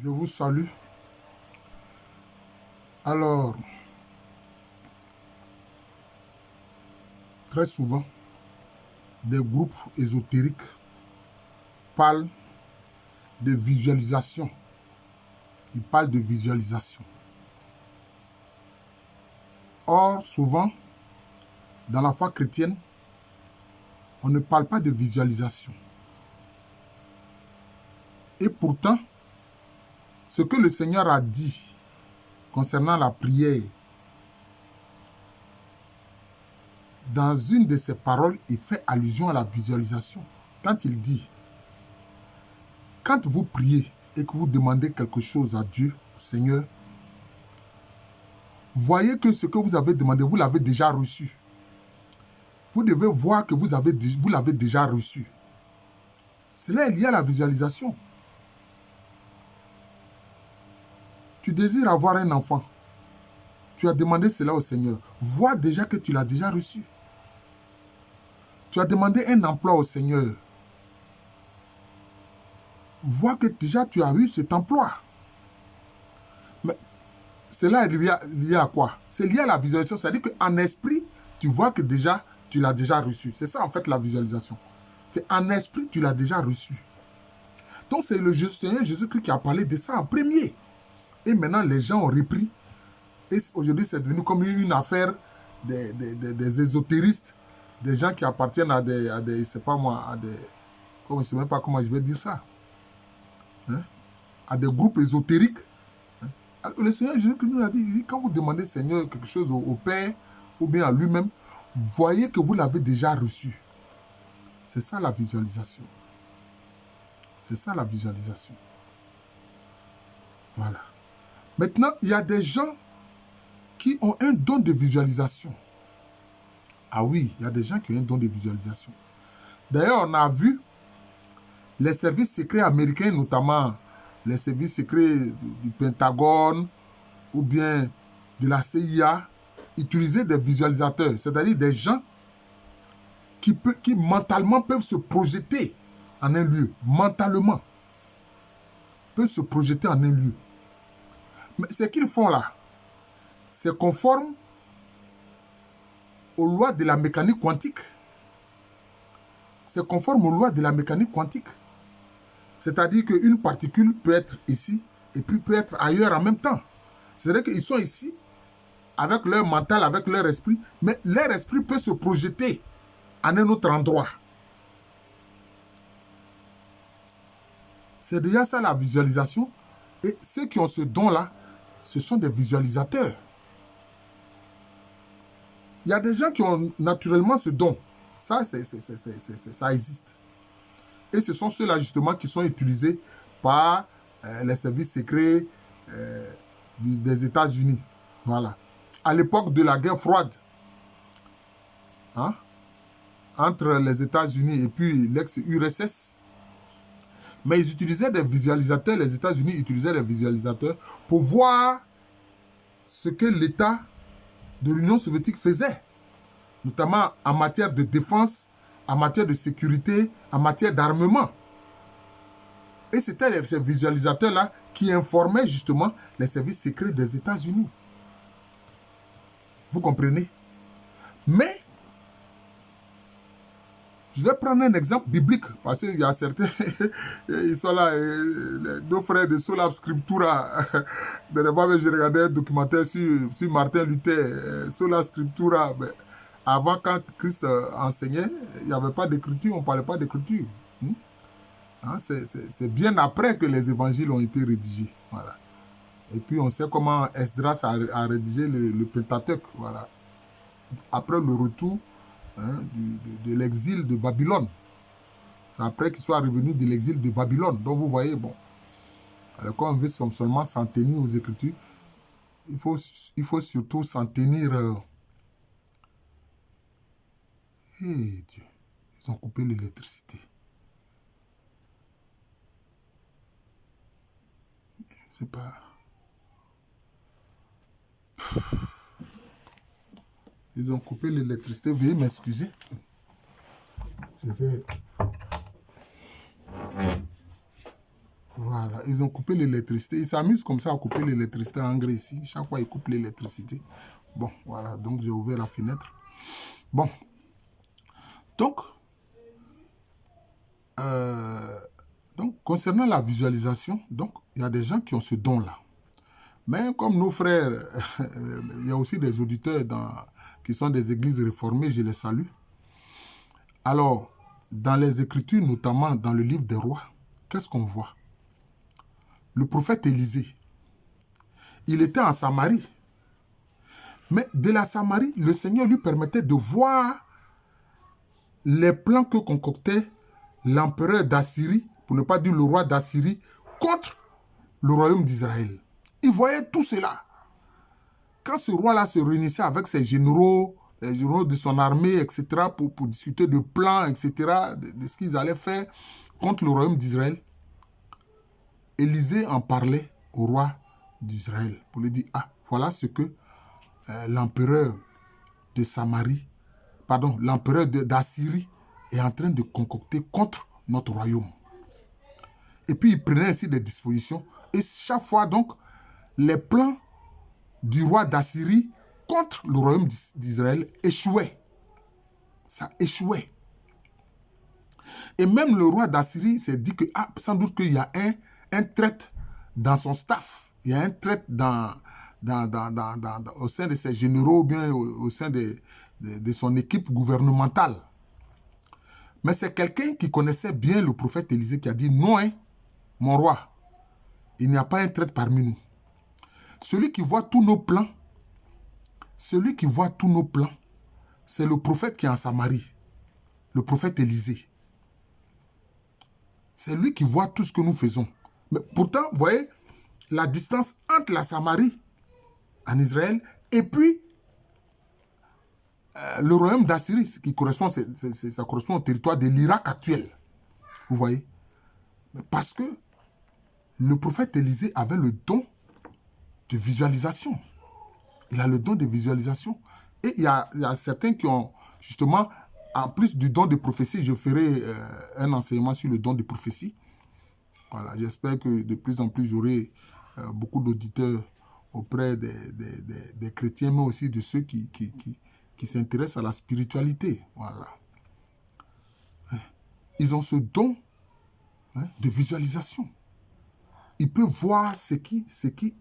Je vous salue. Alors, très souvent, des groupes ésotériques parlent de visualisation. Ils parlent de visualisation. Or, souvent, dans la foi chrétienne, on ne parle pas de visualisation. Et pourtant, ce que le Seigneur a dit concernant la prière, dans une de ses paroles, il fait allusion à la visualisation. Quand il dit, quand vous priez et que vous demandez quelque chose à Dieu, au Seigneur, voyez que ce que vous avez demandé, vous l'avez déjà reçu. Vous devez voir que vous l'avez déjà reçu. Cela est lié à la visualisation. Tu désires avoir un enfant. Tu as demandé cela au Seigneur. Vois déjà que tu l'as déjà reçu. Tu as demandé un emploi au Seigneur. Vois que déjà tu as eu cet emploi. Mais cela est lié à quoi? C'est lié à la visualisation. C'est-à-dire qu'en esprit, tu vois que déjà tu l'as déjà reçu. C'est ça en fait la visualisation. En esprit, tu l'as déjà reçu. Donc c'est le Seigneur Jésus-Christ qui a parlé de ça en premier. Et maintenant, les gens ont repris. Et aujourd'hui, c'est devenu comme une affaire des ésotéristes, des gens qui appartiennent à des je sais pas moi, je ne sais même pas comment je vais dire ça, hein, à des groupes ésotériques. Alors, le Seigneur Jésus-Christ nous a dit, quand vous demandez Seigneur quelque chose au Père ou bien à lui-même, voyez que vous l'avez déjà reçu. C'est ça la visualisation. C'est ça la visualisation. Voilà. Maintenant, il y a des gens qui ont un don de visualisation. Ah oui, il y a des gens qui ont un don de visualisation. D'ailleurs, on a vu les services secrets américains, notamment les services secrets du Pentagone ou bien de la CIA, utiliser des visualisateurs, c'est-à-dire des gens qui mentalement peuvent se projeter en un lieu, mentalement, peuvent se projeter en un lieu. Mais ce qu'ils font là, c'est conforme aux lois de la mécanique quantique. C'est conforme aux lois de la mécanique quantique. C'est-à-dire qu'une particule peut être ici et puis peut être ailleurs en même temps. C'est-à-dire qu'ils sont ici avec leur mental, avec leur esprit, mais leur esprit peut se projeter en un autre endroit. C'est déjà ça la visualisation. Et ceux qui ont ce don-là, ce sont des visualisateurs. Il y a des gens qui ont naturellement ce don. Ça, ça existe. Et ce sont ceux-là, justement, qui sont utilisés par les services secrets des États-Unis. Voilà. À l'époque de la guerre froide, hein, entre les États-Unis et puis l'ex-URSS, mais ils utilisaient des visualisateurs, les États-Unis utilisaient des visualisateurs pour voir ce que l'État de l'Union soviétique faisait, notamment en matière de défense, en matière de sécurité, en matière d'armement. Et c'était ces visualisateurs-là qui informaient justement les services secrets des États-Unis. Vous comprenez? Mais, je vais prendre un exemple biblique, parce qu'il y a certains, ils sont là, les deux frères de Sola Scriptura. Dernièrement, j'ai regardé un documentaire sur Martin Luther, Sola Scriptura. Mais avant, quand Christ enseignait, il n'y avait pas d'écriture, on ne parlait pas d'écriture. Hein, c'est bien après que les évangiles ont été rédigés. Voilà. Et puis, on sait comment Esdras a rédigé le Pentateuque. Voilà. Après le retour, hein, de l'exil de Babylone. C'est après qu'il soit revenu de l'exil de Babylone. Donc vous voyez, bon, alors quand on veut seulement s'en tenir aux Écritures, il faut surtout s'en tenir... Hey, Dieu, ils ont coupé l'électricité. C'est pas... Ils ont coupé l'électricité. Veuillez m'excuser. Je vais... Voilà. Voilà, ils ont coupé l'électricité. Ils s'amusent comme ça à couper l'électricité en Grèce ici. Chaque fois, ils coupent l'électricité. Bon, voilà, donc j'ai ouvert la fenêtre. Bon, donc, euh, concernant la visualisation, donc, il y a des gens qui ont ce don-là. Mais comme nos frères, il y a aussi des auditeurs qui sont des églises réformées, je les salue. Alors, dans les Écritures, notamment dans le livre des rois, qu'est-ce qu'on voit? Le prophète Élisée, il était en Samarie. Mais de la Samarie, le Seigneur lui permettait de voir les plans que concoctait l'empereur d'Assyrie, pour ne pas dire le roi d'Assyrie, contre le royaume d'Israël. Il voyait tout cela. Quand ce roi-là se réunissait avec ses généraux, les généraux de son armée, etc., pour discuter de plans, etc., de ce qu'ils allaient faire contre le royaume d'Israël, Élisée en parlait au roi d'Israël pour lui dire, ah, voilà ce que l'empereur de Samarie, pardon, l'empereur d'Assyrie est en train de concocter contre notre royaume. Et puis il prenait ainsi des dispositions. Et chaque fois donc, les plans du roi d'Assyrie contre le royaume d'Israël échouaient. Ça échouait. Et même le roi d'Assyrie s'est dit que, ah, sans doute qu'il y a un traître dans son staff. Il y a un traître au sein de ses généraux, ou bien au sein de son équipe gouvernementale. Mais c'est quelqu'un qui connaissait bien le prophète Élisée qui a dit, non, hein, mon roi, il n'y a pas un traître parmi nous. Celui qui voit tous nos plans, c'est le prophète qui est en Samarie, le prophète Élisée. C'est lui qui voit tout ce que nous faisons. Mais pourtant, vous voyez, la distance entre la Samarie en Israël et puis le royaume d'Assyrie, qui correspond, ça correspond au territoire de l'Irak actuel. Vous voyez? Parce que le prophète Élisée avait le don de visualisation. Il a le don de visualisation. Et il y a certains qui ont, justement, en plus du don de prophétie, je ferai un enseignement sur le don de prophétie. Voilà, j'espère que de plus en plus, j'aurai beaucoup d'auditeurs auprès des chrétiens, mais aussi de ceux qui s'intéressent à la spiritualité. Voilà. Ils ont ce don de visualisation. Ils peuvent voir ce qui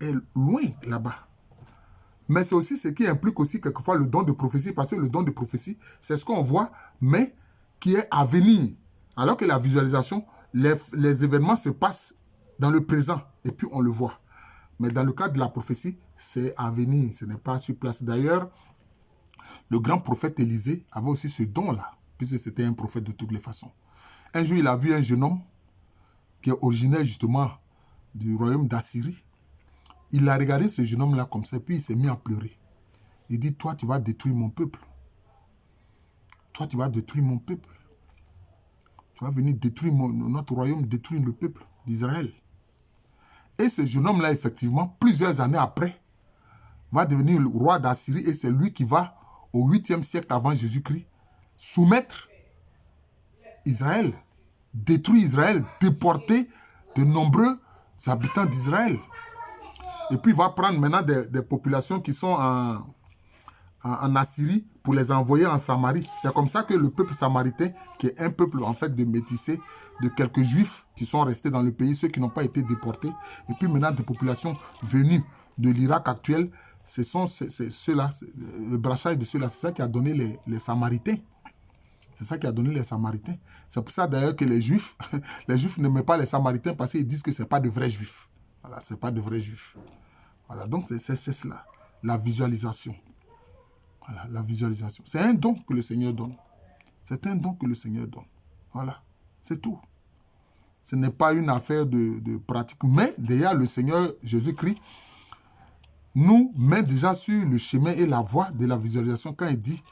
est loin là-bas. Mais c'est aussi ce qui implique aussi quelquefois le don de prophétie, parce que le don de prophétie, c'est ce qu'on voit, mais qui est à venir. Alors que la visualisation, les événements se passent dans le présent, et puis on le voit. Mais dans le cas de la prophétie, c'est à venir, ce n'est pas sur place. D'ailleurs, le grand prophète Élisée avait aussi ce don-là, puisque c'était un prophète de toutes les façons. Un jour, il a vu un jeune homme qui est originaire justement du royaume d'Assyrie. Il a regardé ce jeune homme-là comme ça, puis il s'est mis à pleurer. Il dit, toi, tu vas détruire mon peuple. Toi, tu vas détruire mon peuple. Tu vas venir détruire notre royaume, détruire le peuple d'Israël. Et ce jeune homme-là, effectivement, plusieurs années après, va devenir le roi d'Assyrie, et c'est lui qui va, au 8e siècle avant Jésus-Christ, soumettre Israël, détruire Israël, déporter de nombreux habitants d'Israël. Et puis il va prendre maintenant des populations qui sont en Assyrie pour les envoyer en Samarie. C'est comme ça que le peuple samaritain, qui est un peuple en fait de métissés, de quelques juifs qui sont restés dans le pays, ceux qui n'ont pas été déportés, et puis maintenant des populations venues de l'Irak actuel, ce sont ceux-là, le brassage de ceux-là, c'est ça qui a donné les Samaritains. C'est ça qui a donné les Samaritains. C'est pour ça d'ailleurs que les Juifs n'aiment pas les Samaritains parce qu'ils disent que ce n'est pas de vrais Juifs. Voilà, ce n'est pas de vrais Juifs. Voilà, donc c'est cela, la visualisation. Voilà, la visualisation. C'est un don que le Seigneur donne. C'est un don que le Seigneur donne. Voilà, c'est tout. Ce n'est pas une affaire de pratique. Mais déjà, le Seigneur Jésus-Christ nous met déjà sur le chemin et la voie de la visualisation quand il dit,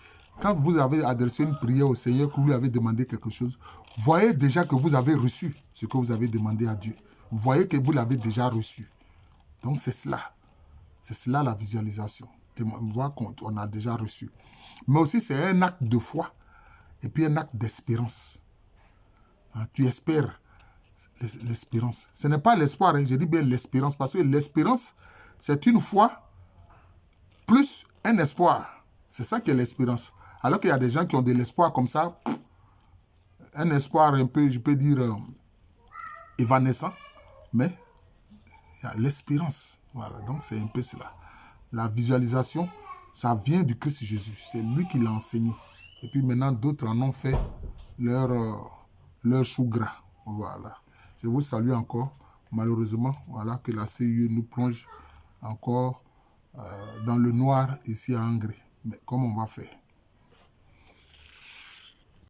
quand vous avez adressé une prière au Seigneur, que vous lui avez demandé quelque chose, voyez déjà que vous avez reçu ce que vous avez demandé à Dieu. Voyez que vous l'avez déjà reçu. Donc c'est cela. C'est cela la visualisation. Voir qu'on a déjà reçu. Mais aussi c'est un acte de foi et puis un acte d'espérance. Tu espères L'espérance. Ce n'est pas l'espoir, hein, je dis bien l'espérance, parce que l'espérance, c'est une foi plus un espoir. C'est ça qui est l'espérance. Alors qu'il y a des gens qui ont de l'espoir comme ça, un espoir un peu, je peux dire, évanescent, mais il y a l'espérance. Voilà, donc c'est un peu cela. La visualisation, ça vient du Christ Jésus. C'est lui qui l'a enseigné. Et puis maintenant, d'autres en ont fait leur chou gras. Voilà. Je vous salue encore. Malheureusement, voilà que la CIE nous plonge encore dans le noir ici à Angers. Mais comment on va faire?